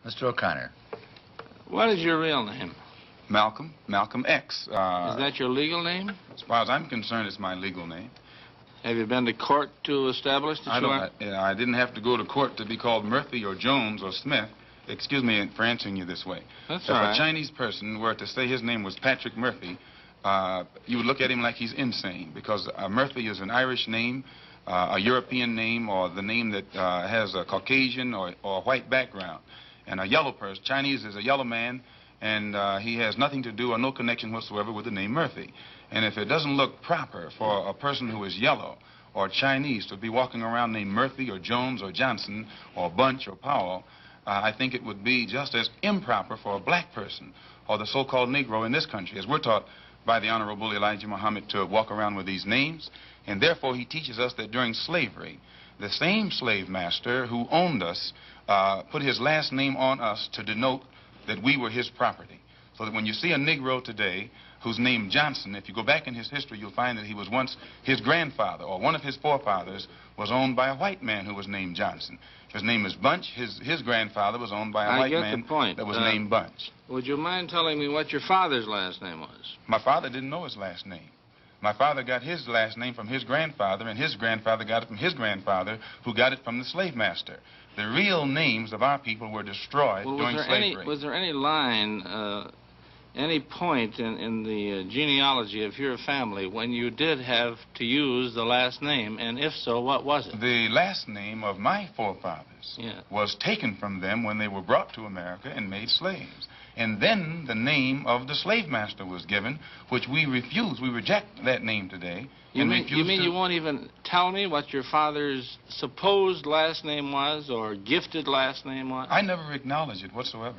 Mr. O'Connor. What is your real name? Malcolm X. Is that your legal name? As far as I'm concerned, it's my legal name. Have you been to court to establish that you are? I didn't have to go to court to be called Murphy or Jones or Smith. Excuse me for answering you this way. That's all right. If a Chinese person were to say his name was Patrick Murphy, you would look at him like he's insane, because Murphy is an Irish name, a European name, or the name that has a Caucasian or a white background. And a yellow person, Chinese is a yellow man, and he has nothing to do or no connection whatsoever with the name Murphy. And if it doesn't look proper for a person who is yellow or Chinese to be walking around named Murphy or Jones or Johnson or Bunch or Powell, I think it would be just as improper for a black person or the so-called Negro in this country, as we're taught by the Honorable Elijah Muhammad to walk around with these names. And therefore, he teaches us that during slavery, the same slave master who owned us put his last name on us to denote that we were his property. So that when you see a Negro today who's named Johnson, if you go back in his history, you'll find that he was once his grandfather, or one of his forefathers was owned by a white man who was named Johnson. If his name is Bunch, his grandfather was owned by a white man that was named Bunch. Would you mind telling me what your father's last name was? My father didn't know his last name. My father got his last name from his grandfather, and his grandfather got it from his grandfather, who got it from the slave master. The real names of our people were destroyed during slavery. Was there any line, any point in the genealogy of your family when you did have to use the last name, and if so, what was it? The last name of my forefathers was taken from them when they were brought to America and made slaves. And then the name of the slave master was given, which we refuse. We reject that name today. You mean you won't even tell me what your father's supposed last name was or gifted last name was? I never acknowledge it whatsoever.